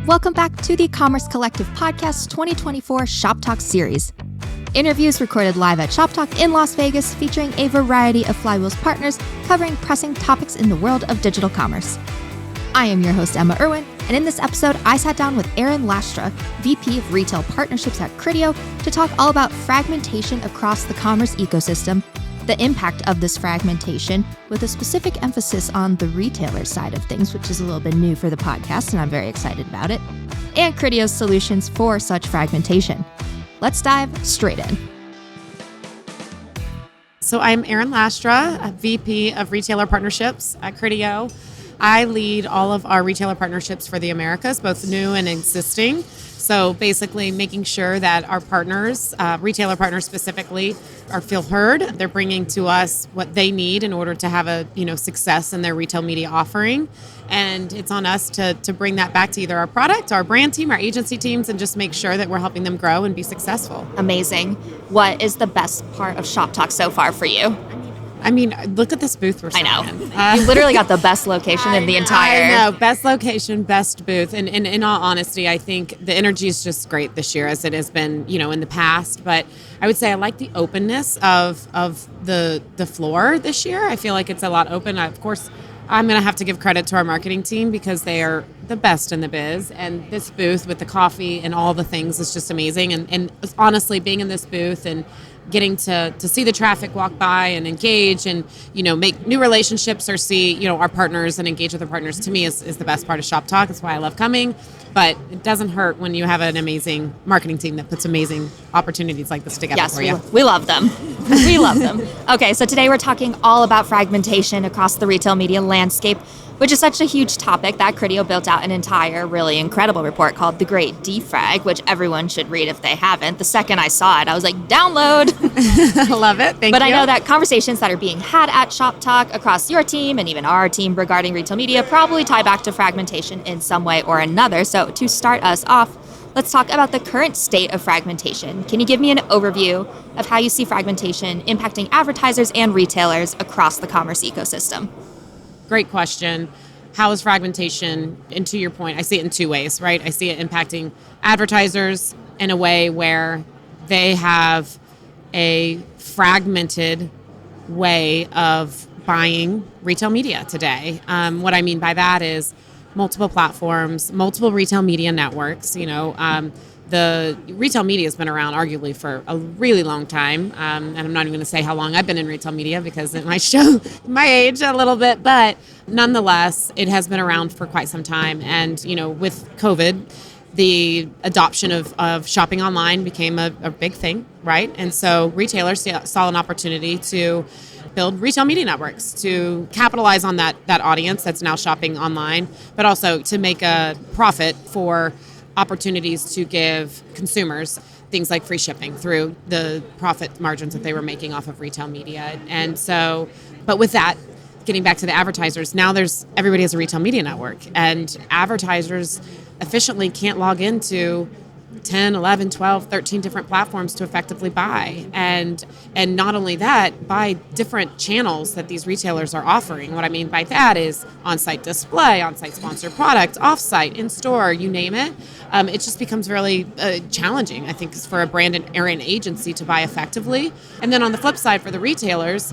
Welcome back to the Commerce Collective Podcast 2024 Shoptalk series. Interviews recorded live at Shoptalk in Las Vegas, featuring a variety of Flywheels partners covering pressing topics in the world of digital commerce. I am your host, Emma Irwin, and in this episode, I sat down with Erin Lastra, VP of Retail Partnerships at Criteo, to talk all about fragmentation across the commerce ecosystem, the impact of this fragmentation, with a specific emphasis on the retailer side of things, which is a little bit new for the podcast, and I'm very excited about it, and Criteo's solutions for such fragmentation. Let's dive straight in. So I'm Erin Lastra, a VP of Retailer Partnerships at Criteo. I lead all of our retailer partnerships for the Americas, both new and existing. So basically making sure that our partners, retailer partners specifically, feel heard. They're bringing to us what they need in order to have a success in their retail media offering. And it's on us to bring that back to either our product, our brand team, our agency teams, and just make sure that we're helping them grow and be successful. Amazing. What is the best part of Shoptalk so far for you? I mean, look at this booth we're sitting in. You literally got the best location in the entire... I know, best location, best booth. And in all honesty, I think the energy is just great this year as it has been, in the past. But I would say I like the openness of the floor this year. I feel like it's a lot open. Of course, I'm going to have to give credit to our marketing team because they are the best in the biz. And this booth with the coffee and all the things is just amazing. And honestly, being in this booth and getting to see the traffic walk by and engage and, make new relationships or see, our partners and engage with the partners, to me is the best part of Shoptalk. That's why I love coming. But it doesn't hurt when you have an amazing marketing team that puts amazing opportunities like this together for you. Yes, we love them. We love them. Okay, so today we're talking all about fragmentation across the retail media landscape, which is such a huge topic that Criteo built out an entire really incredible report called The Great Defrag, which everyone should read if they haven't. The second I saw it, I was like, download. I love it. Thank you. But I know that conversations that are being had at Shoptalk across your team and even our team regarding retail media probably tie back to fragmentation in some way or another. So to start us off, let's talk about the current state of fragmentation. Can you give me an overview of how you see fragmentation impacting advertisers and retailers across the commerce ecosystem? Great question. How is fragmentation, and to your point, I see it in two ways, right? I see it impacting advertisers in a way where they have a fragmented way of buying retail media today. What I mean by that is multiple platforms, multiple retail media networks. The retail media has been around arguably for a really long time. And I'm not even going to say how long I've been in retail media because it might show my age a little bit. But nonetheless, it has been around for quite some time. And, with COVID, the adoption of shopping online became a big thing, right? And so retailers saw an opportunity to build retail media networks to capitalize on that audience that's now shopping online, but also to make a profit for opportunities to give consumers things like free shipping through the profit margins that they were making off of retail media. And so, but with that, getting back to the advertisers, now everybody has a retail media network, and advertisers efficiently can't log into 10, 11, 12, 13 different platforms to effectively buy. And not only that, buy different channels that these retailers are offering. What I mean by that is on-site display, on-site sponsored product, off-site, in-store, you name it. It just becomes really challenging, I think, for a brand or an agency to buy effectively. And then on the flip side, for the retailers,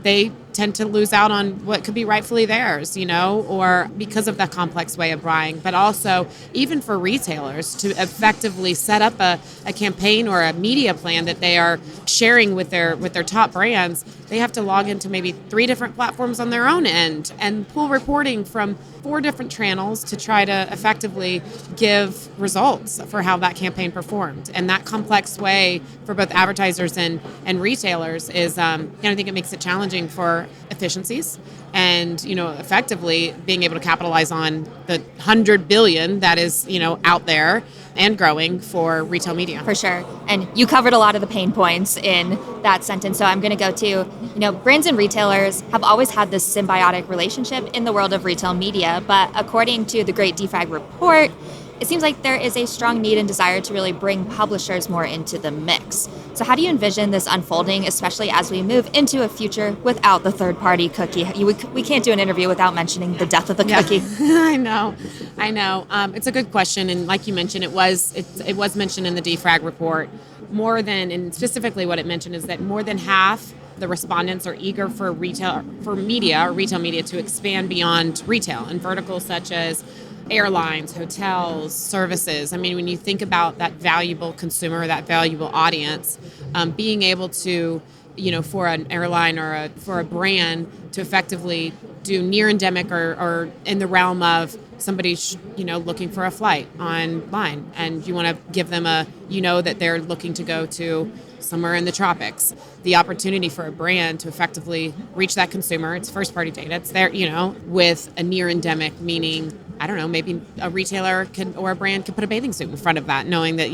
they tend to lose out on what could be rightfully theirs, or because of that complex way of buying. But also, even for retailers to effectively set up a campaign or a media plan that they are sharing with their top brands, they have to log into maybe 3 different platforms on their own end and pull reporting from 4 different channels to try to effectively give results for how that campaign performed. And that complex way for both advertisers and retailers is, I think it makes it challenging for efficiencies and, effectively being able to capitalize on the 100 billion that is, out there and growing for retail media. For sure. And you covered a lot of the pain points in that sentence. So I'm going to go to, brands and retailers have always had this symbiotic relationship in the world of retail media. But according to the Great Defrag report, it seems like there is a strong need and desire to really bring publishers more into the mix. So how do you envision this unfolding, especially as we move into a future without the third-party cookie? We can't do an interview without mentioning the death of the cookie. I know. It's a good question, and like you mentioned, it was mentioned in the defrag report. And specifically what it mentioned is that more than half the respondents are eager for retail media to expand beyond retail in verticals such as airlines, hotels, services. I mean, when you think about that valuable consumer, that valuable audience, being able to, for an airline or for a brand to effectively do near endemic or in the realm of somebody, looking for a flight online, and you want to give them that they're looking to go to somewhere in the tropics. The opportunity for a brand to effectively reach that consumer, it's first party data, it's there, with a near endemic, meaning, I don't know, maybe a retailer or a brand could put a bathing suit in front of that, knowing that,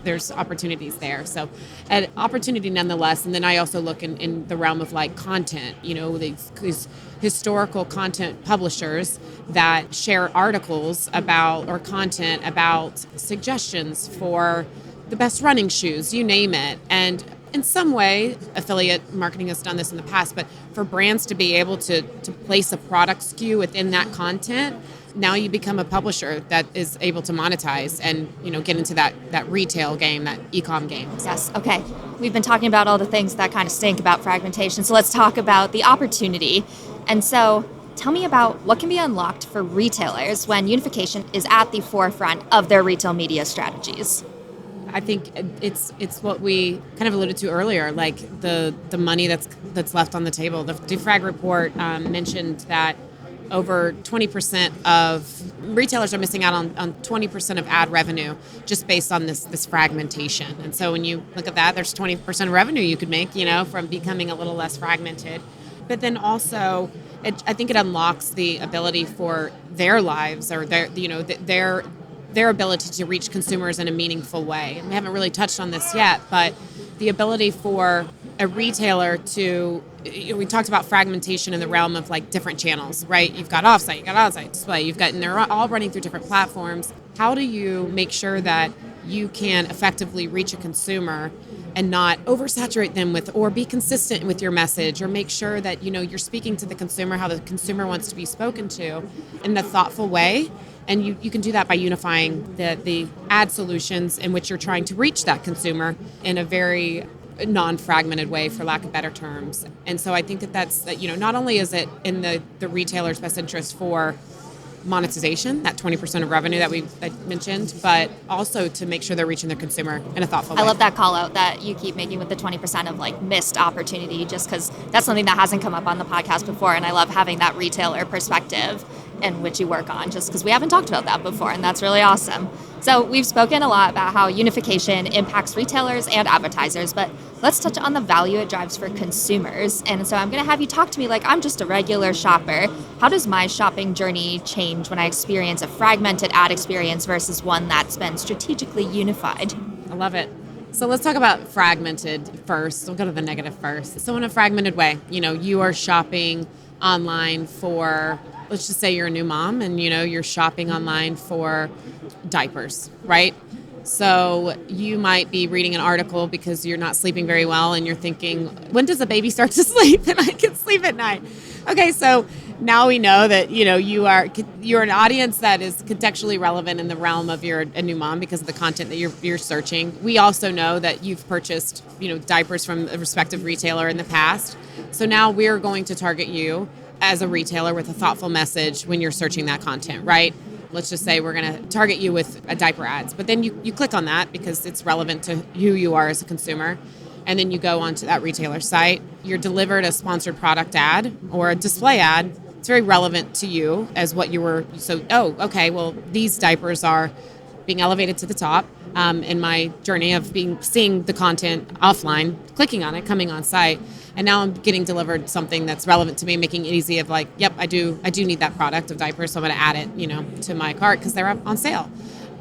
there's opportunities there. So an opportunity nonetheless. And then I also look in the realm of like content, these historical content publishers that share articles about or content about suggestions for the best running shoes, you name it. And in some way, affiliate marketing has done this in the past, but for brands to be able to place a product SKU within that content, now you become a publisher that is able to monetize and, get into that retail game, that e-com game. Yes. Okay. We've been talking about all the things that kind of stink about fragmentation. So let's talk about the opportunity. And so tell me about what can be unlocked for retailers when unification is at the forefront of their retail media strategies. I think it's what we kind of alluded to earlier, like the money that's left on the table. The defrag report mentioned that over 20% of retailers are missing out on 20% of ad revenue just based on this fragmentation. And so when you look at that, there's 20% of revenue you could make, from becoming a little less fragmented. But then also, I think it unlocks the ability for their lives or their ability to reach consumers in a meaningful way. And we haven't really touched on this yet, but the ability for a retailer to, we talked about fragmentation in the realm of like different channels, right? You've got offsite, you've got onsite display, and they're all running through different platforms. How do you make sure that you can effectively reach a consumer and not oversaturate them with, or be consistent with your message, or make sure that, you're speaking to the consumer how the consumer wants to be spoken to in a thoughtful way? And you can do that by unifying the ad solutions in which you're trying to reach that consumer in a very non-fragmented way, for lack of better terms. And so I think that's not only is it in the retailer's best interest for monetization, that 20% of revenue that I mentioned, but also to make sure they're reaching their consumer in a thoughtful way. I love that call out that you keep making with the 20% of like missed opportunity, just because that's something that hasn't come up on the podcast before. And I love having that retailer perspective in which you work on, just because we haven't talked about that before, and that's really awesome. So we've spoken a lot about how unification impacts retailers and advertisers, but let's touch on the value it drives for consumers. And so I'm going to have you talk to me like I'm just a regular shopper. How does my shopping journey change when I experience a fragmented ad experience versus one that's been strategically unified? I love it. So let's talk about fragmented first. We'll go to the negative first. So in a fragmented way, you are shopping online for, let's just say you're a new mom and you're shopping online for diapers, right? So you might be reading an article because you're not sleeping very well and you're thinking, when does a baby start to sleep and I can sleep at night? Okay, so now we know that you're an audience that is contextually relevant in the realm of you're a new mom because of the content that you're searching. We also know that you've purchased diapers from a respective retailer in the past. So now we're going to target you as a retailer with a thoughtful message when you're searching that content, right? Let's just say we're going to target you with a diaper ads, but then you click on that because it's relevant to who you are as a consumer. And then you go onto that retailer site, you're delivered a sponsored product ad or a display ad. It's very relevant to you as what you were. So, okay, well, these diapers are being elevated to the top in my journey of seeing the content offline, clicking on it, coming on site. And now I'm getting delivered something that's relevant to me, making it easy of like, yep, I do need that product of diapers, so I'm going to add it, to my cart because they're on sale.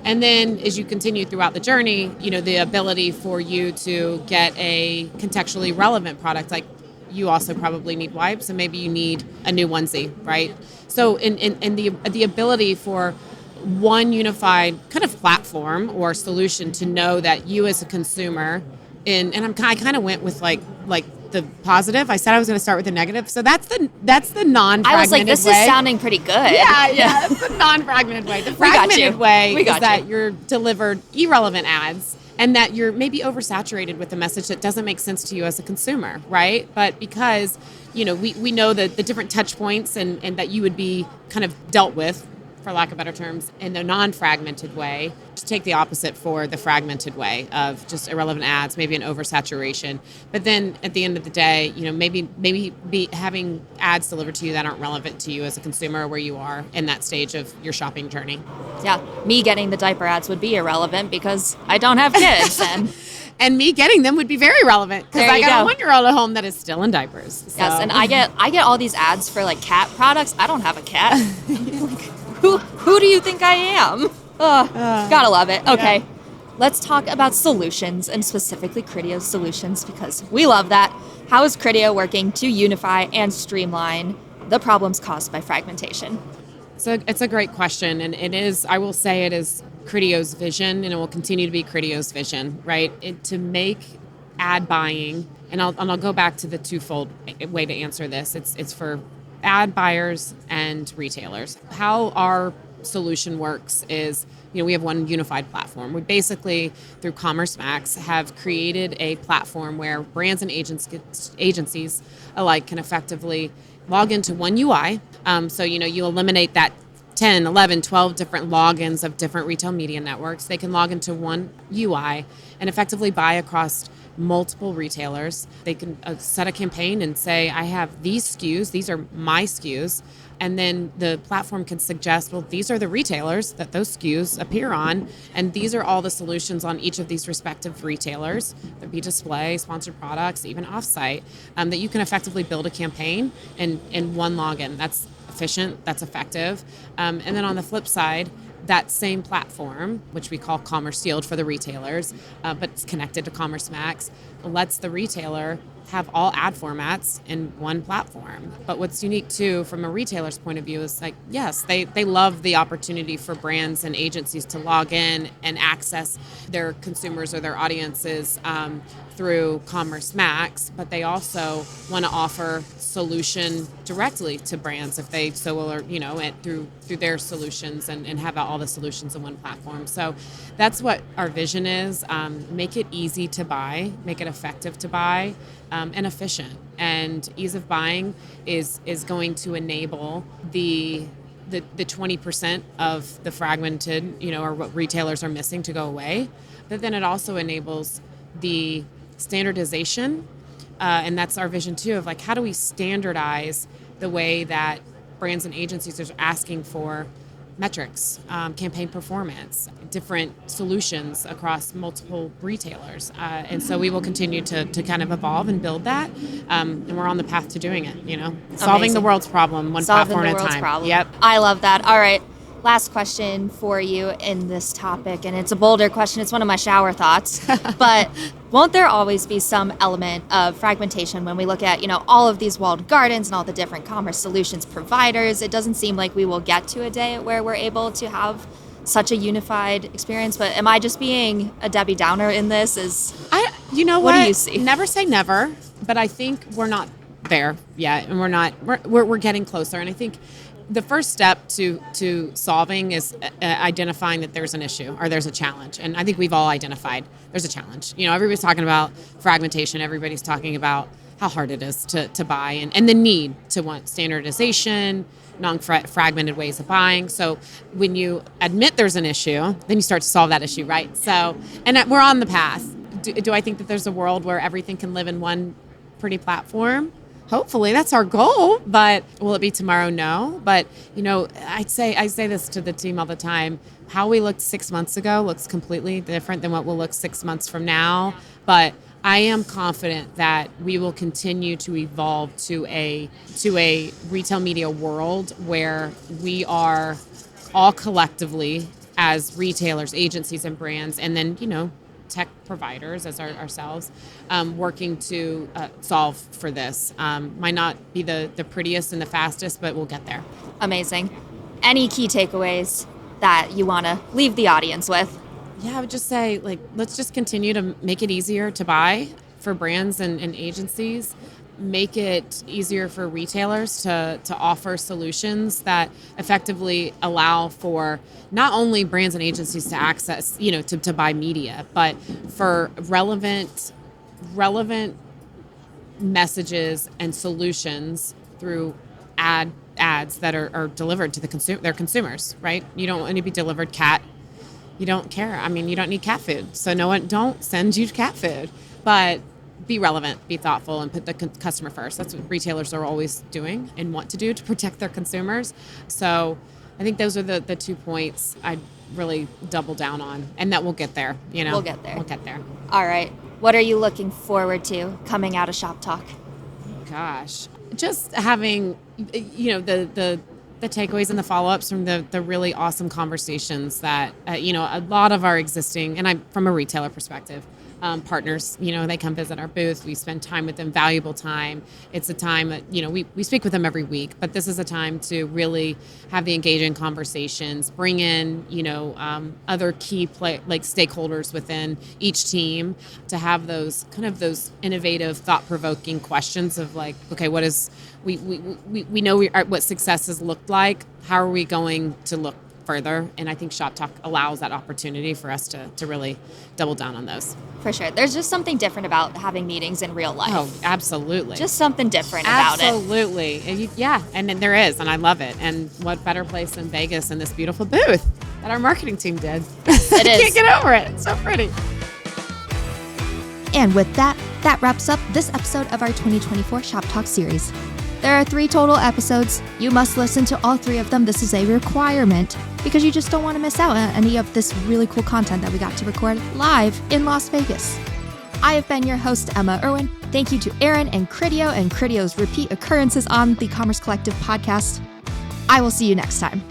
And then as you continue throughout the journey, the ability for you to get a contextually relevant product, like you also probably need wipes and maybe you need a new onesie, right? So in the ability for one unified kind of platform or solution to know that you as a consumer I kind of went with like the positive. I said I was going to start with the negative. So that's the non-fragmented way. I was like, this is sounding pretty good. Yeah. That's the non-fragmented way. The fragmented way is that you're delivered irrelevant ads and that you're maybe oversaturated with a message that doesn't make sense to you as a consumer, right? But because, we know that the different touch points and that you would be kind of dealt with, for lack of better terms, in the non-fragmented way, just take the opposite for the fragmented way of just irrelevant ads, maybe an oversaturation. But then at the end of the day, maybe be having ads delivered to you that aren't relevant to you as a consumer where you are in that stage of your shopping journey. Yeah, me getting the diaper ads would be irrelevant because I don't have kids. And me getting them would be very relevant because I got a 1-year-old at home that is still in diapers. So. Yes, and I get all these ads for like cat products. I don't have a cat. Who do you think I am? Gotta love it. Okay, let's talk about solutions and specifically Criteo solutions because we love that. How is Criteo working to unify and streamline the problems caused by fragmentation? So it's a great question, and it is Criteo's vision, and it will continue to be Criteo's vision, right? To make ad buying, and I'll go back to the twofold way to answer this. It's for ad buyers and retailers. How our solution works is, we have one unified platform. We basically, through Commerce Max, have created a platform where brands and agencies alike can effectively log into one UI. So, you eliminate that 10, 11, 12 different logins of different retail media networks. They can log into one UI and effectively buy across multiple retailers. They can set a campaign and say, I have these SKUs, these are my SKUs. And then the platform can suggest, well, these are the retailers that those SKUs appear on. And these are all the solutions on each of these respective retailers. There'd be display, sponsored products, even offsite, that you can effectively build a campaign in one login. That's efficient, that's effective. And then on the flip side, that same platform, which we call Commerce Yield for the retailers, but it's connected to Commerce Max, lets the retailer have all ad formats in one platform. But what's unique too, from a retailer's point of view, is like, yes, they love the opportunity for brands and agencies to log in and access their consumers or their audiences through Commerce Max, but they also want to offer solution directly to brands if they so will, or through their solutions and have all the solutions in one platform. So that's what our vision is. Make it easy to buy, make it effective to buy, and efficient. And ease of buying is going to enable the 20% of the fragmented, or what retailers are missing to go away. But then it also enables the standardization, and that's our vision too, of like, how do we standardize the way that brands and agencies are asking for metrics, campaign performance, different solutions across multiple retailers. And so we will continue to kind of evolve and build that. And we're on the path to doing it, Solving Amazing. the world's problem, one platform at a time. Problem. Yep. I love that. All right. Last question for you in this topic, and it's a bolder question. It's one of my shower thoughts, but won't there always be some element of fragmentation when we look at, all of these walled gardens and all the different commerce solutions providers? It doesn't seem like we will get to a day where we're able to have such a unified experience, but am I just being a Debbie Downer in this? What do you see? Never say never, but I think we're not there yet, and we're getting closer, and I think the first step to solving is identifying that there's an issue or there's a challenge. And I think we've all identified there's a challenge. Everybody's talking about fragmentation. Everybody's talking about how hard it is to buy and the need to want standardization, non-fragmented ways of buying. So when you admit there's an issue, then you start to solve that issue, right? So, and we're on the path. Do I think that there's a world where everything can live in one pretty platform? Hopefully, that's our goal, but will it be tomorrow? No. But, I say this to the team all the time. How we looked 6 months ago looks completely different than what we'll look 6 months from now. But I am confident that we will continue to evolve to a retail media world where we are all collectively as retailers, agencies, and brands, and then, tech providers as ourselves, working to solve for this. Might not be the prettiest and the fastest, but we'll get there. Amazing. Any key takeaways that you want to leave the audience with? Yeah, I would just say, like, let's just continue to make it easier to buy for brands and agencies. Make it easier for retailers to offer solutions that effectively allow for not only brands and agencies to access, to buy media, but for relevant messages and solutions through ads that are delivered to their consumers, right? You don't want to be delivered cat. You don't care. I mean, you don't need cat food. So don't send you cat food. But be relevant, be thoughtful, and put the customer first. That's what retailers are always doing and want to do to protect their consumers. So I think those are the 2 points I'd really double down on, and that we'll get there. We'll get there. We'll get there. All right. What are you looking forward to coming out of Shoptalk? Gosh, just having, the takeaways and the follow-ups from the really awesome conversations that, a lot of our existing, and I'm from a retailer perspective, partners, they come visit our booth. We spend time with them, valuable time. It's a time that, we speak with them every week, but this is a time to really have the engaging conversations, bring in, other key stakeholders within each team to have those innovative, thought-provoking questions of like, okay, what is, we know what success has looked like. How are we going to look further? And I think Shoptalk allows that opportunity for us to really double down on those. For sure. There's just something different about having meetings in real life. Oh, absolutely. Just something different about it. Absolutely. And there is, and I love it. And what better place than Vegas and this beautiful booth that our marketing team did. Yes, it is. I can't get over it. It's so pretty. And with that wraps up this episode of our 2024 Shoptalk series. There are 3 total episodes. You must listen to all 3 of them. This is a requirement because you just don't want to miss out on any of this really cool content that we got to record live in Las Vegas. I have been your host, Emma Irwin. Thank you to Erin and Criteo and Criteo's repeat occurrences on the Commerce Collective podcast. I will see you next time.